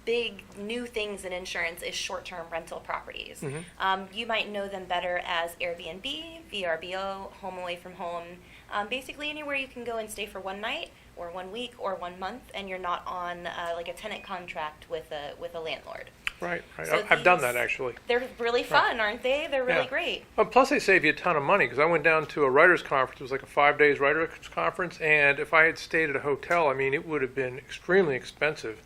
big new things in insurance is short-term rental properties. You might know them better as Airbnb, VRBO, home away from home, basically anywhere you can go and stay for one night or 1 week or 1 month, and you're not on like a tenant contract with a landlord. Right. So I've done that actually. They're really fun, aren't they? They're really great. Well, plus they save you a ton of money, because I went down to a writers' conference. It was like a 5 days writers' conference, and if I had stayed at a hotel, I mean, it would have been extremely expensive.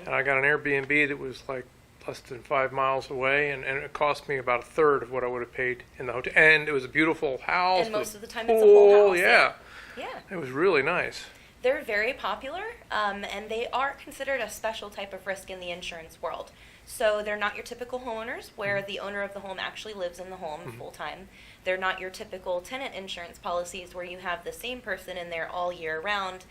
And I got an Airbnb that was like less than 5 miles away, and it cost me about a third of what I would have paid in the hotel. And it was a beautiful house. And most of the time it's a whole house. Yeah. Yeah. It was really nice. They're very popular, and they are considered a special type of risk in the insurance world. So they're not your typical homeowners, where the owner of the home actually lives in the home full time. They're not your typical tenant insurance policies, where you have the same person in there all year round.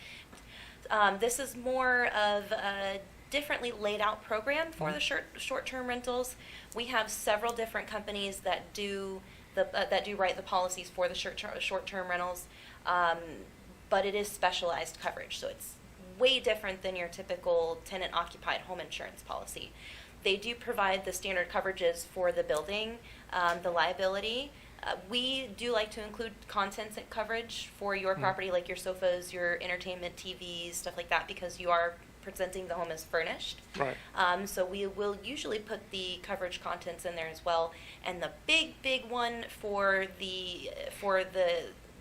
This is more of a differently laid out program for the short-term rentals. We have several different companies that do write the policies for the short-term rentals, but it is specialized coverage, so it's way different than your typical tenant-occupied home insurance policy. They do provide the standard coverages for the building, the liability. We do like to include contents and coverage for your property, like your sofas, your entertainment TVs, stuff like that, because you are presenting the home as furnished. Right. So we will usually put the coverage contents in there as well. And the big one for the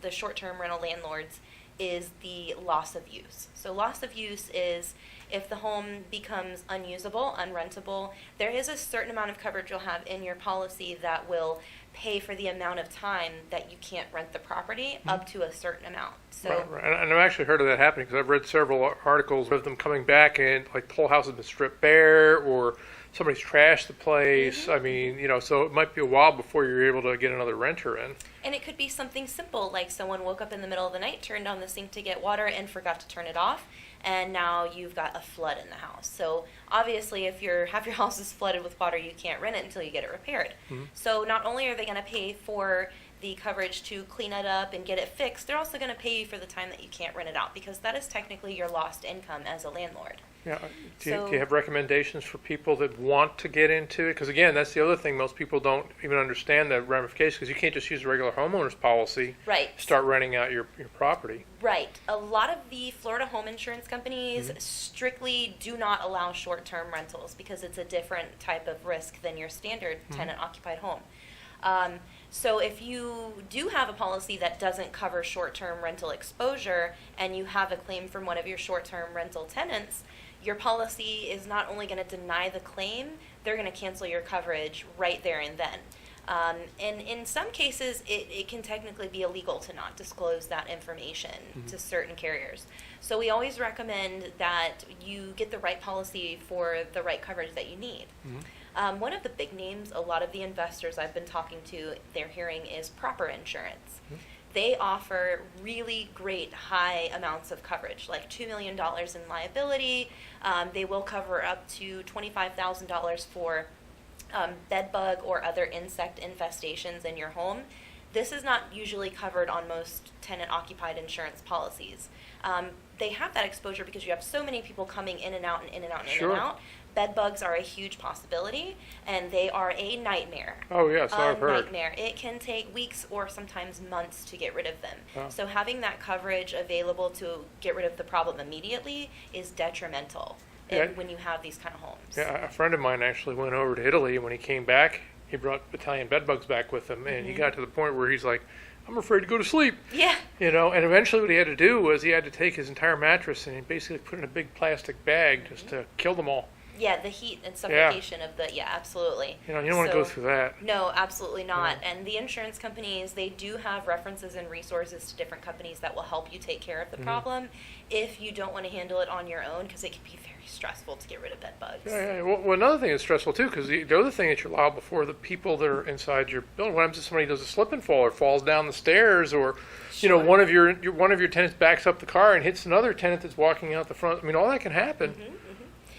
short-term rental landlords is the loss of use. So loss of use is if the home becomes unusable, unrentable, there is a certain amount of coverage you'll have in your policy that will pay for the amount of time that you can't rent the property up to a certain amount. So right. And I've actually heard of that happening, because I've read several articles of them coming back and like the whole house has been stripped bare, or somebody's trashed the place. I mean, so it might be a while before you're able to get another renter in. And it could be something simple, like someone woke up in the middle of the night, turned on the sink to get water, and forgot to turn it off, and now you've got a flood in the house. So obviously, if half your house is flooded with water, you can't rent it until you get it repaired. So not only are they going to pay for the coverage to clean it up and get it fixed, they're also going to pay you for the time that you can't rent it out, because that is technically your lost income as a landlord. Yeah. Do you have recommendations for people that want to get into it? Because again, that's the other thing. Most people don't even understand the ramifications, because you can't just use a regular homeowner's policy. Right. Start renting out your property. Right. A lot of the Florida home insurance companies strictly do not allow short-term rentals, because it's a different type of risk than your standard tenant-occupied home. So if you do have a policy that doesn't cover short-term rental exposure, and you have a claim from one of your short-term rental tenants, your policy is not only going to deny the claim, they're going to cancel your coverage right there and then. And in some cases, it can technically be illegal to not disclose that information to certain carriers. So we always recommend that you get the right policy for the right coverage that you need. One of the big names a lot of the investors I've been talking to, they're hearing, is Proper Insurance. They offer really great high amounts of coverage, like $2 million in liability. They will cover up to $25,000 for bed bug or other insect infestations in your home. This is not usually covered on most tenant-occupied insurance policies. They have that exposure because you have so many people coming in and out and in and out and in and out. Bed bugs are a huge possibility, and they are a nightmare. Oh, yes, I've heard. Nightmare. It can take weeks or sometimes months to get rid of them. Oh. So having that coverage available to get rid of the problem immediately is detrimental when you have these kind of homes. Yeah, a friend of mine actually went over to Italy, and when he came back, he brought Italian bed bugs back with him, and he got to the point where he's like, I'm afraid to go to sleep. Yeah. And eventually what he had to do was he had to take his entire mattress and he basically put it in a big plastic bag just to kill them all. Yeah, the heat and suffocation of absolutely. You don't want to go through that. No, absolutely not. And the insurance companies, they do have references and resources to different companies that will help you take care of the problem if you don't want to handle it on your own, because it can be very stressful to get rid of bed bugs. Yeah. Well, another thing that's stressful too, because the other thing that you're liable for, the people that are inside your building. What happens if somebody does a slip and fall or falls down the stairs, or one of your tenants backs up the car and hits another tenant that's walking out the front? I mean, all that can happen.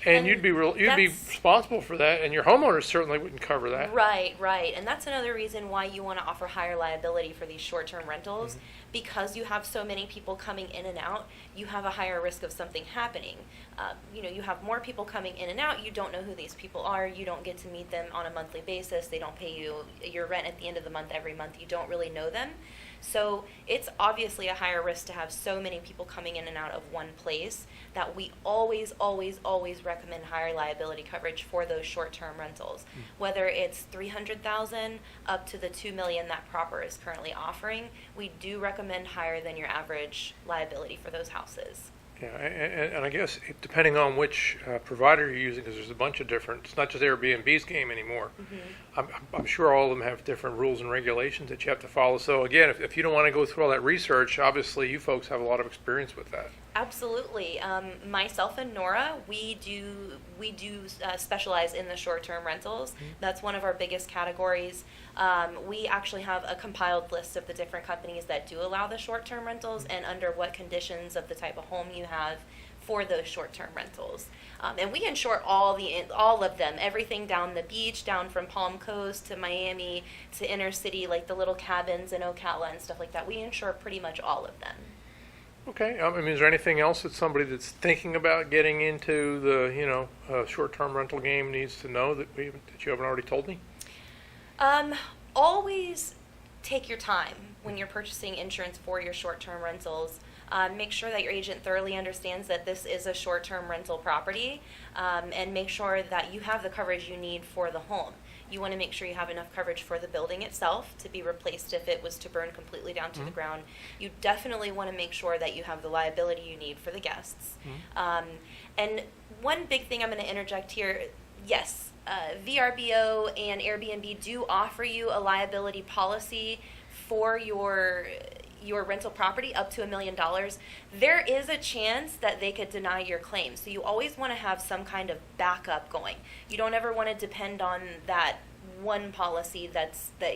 And you'd be that's- responsible for that, and your homeowners certainly wouldn't cover that. Right, right. And that's another reason why you want to offer higher liability for these short-term rentals. Mm-hmm. Because you have so many people coming in and out, you have a higher risk of something happening. You have more people coming in and out. You don't know who these people are. You don't get to meet them on a monthly basis. They don't pay you your rent at the end of the month every month. You don't really know them. So it's obviously a higher risk to have so many people coming in and out of one place that we always, always, always recommend higher liability coverage for those short-term rentals. Whether it's $300,000 up to the $2 million that Proper is currently offering, we do recommend higher than your average liability for those houses. Yeah, and I guess depending on which provider you're using, because there's a bunch of different, it's not just Airbnb's game anymore. I'm sure all of them have different rules and regulations that you have to follow. So again, if you don't want to go through all that research, obviously you folks have a lot of experience with that. Absolutely. Myself and Nora, we do specialize in the short-term rentals. That's one of our biggest categories. We actually have a compiled list of the different companies that do allow the short-term rentals and under what conditions of the type of home you have for those short-term rentals. And we insure all of them, everything down the beach, down from Palm Coast to Miami to inner city, like the little cabins in Ocala and stuff like that. We insure pretty much all of them. Okay. I mean, is there anything else that somebody that's thinking about getting into the short-term rental game needs to know that you haven't already told me? Always take your time when you're purchasing insurance for your short-term rentals. Make sure that your agent thoroughly understands that this is a short-term rental property, and make sure that you have the coverage you need for the home. You want to make sure you have enough coverage for the building itself to be replaced if it was to burn completely down to the ground. You definitely want to make sure that you have the liability you need for the guests. And one big thing I'm going to interject here, yes, VRBO and Airbnb do offer you a liability policy for your rental property up to $1 million. There is a chance that they could deny your claim. So you always want to have some kind of backup going. You don't ever want to depend on that one policy that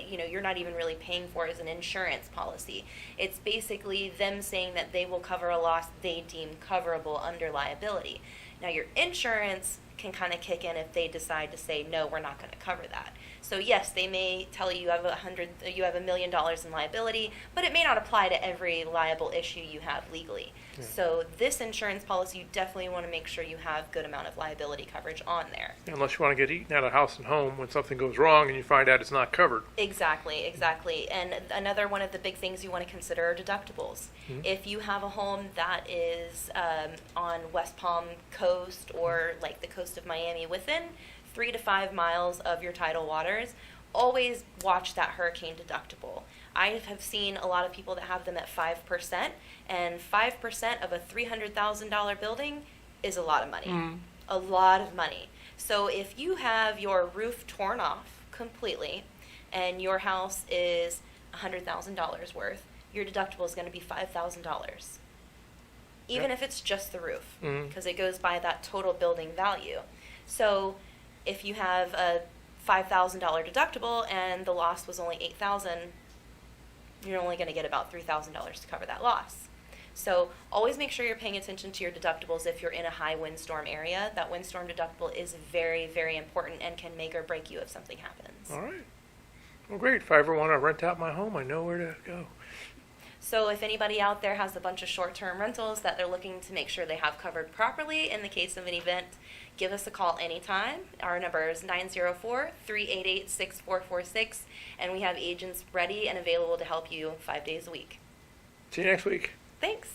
you're not even really paying for as an insurance policy. It's basically them saying that they will cover a loss they deem coverable under liability. Now your insurance can kind of kick in if they decide to say, no, we're not going to cover that. So yes, they may tell you have $1 million in liability, but it may not apply to every liable issue you have legally. Yeah. So this insurance policy, you definitely want to make sure you have good amount of liability coverage on there. Unless you want to get eaten out of house and home when something goes wrong and you find out it's not covered. Exactly. And another one of the big things you want to consider are deductibles. If you have a home that is on West Palm Coast or like the coast of Miami, within 3 to 5 miles of your tidal waters, always watch that hurricane deductible. I have seen a lot of people that have them at 5%, and 5% of a $300,000 building is a lot of money. A lot of money. So if you have your roof torn off completely and your house is $100,000 worth, your deductible is going to be $5,000. Even if it's just the roof, because it goes by that total building value. So if you have a $5,000 deductible and the loss was only $8,000, you're only going to get about $3,000 to cover that loss. So always make sure you're paying attention to your deductibles if you're in a high windstorm area. That windstorm deductible is very, very important and can make or break you if something happens. All right. Well, great. If I ever want to rent out my home, I know where to go. So if anybody out there has a bunch of short-term rentals that they're looking to make sure they have covered properly in the case of an event, give us a call anytime. Our number is 904-388-6446, and we have agents ready and available to help you 5 days a week. See you next week. Thanks.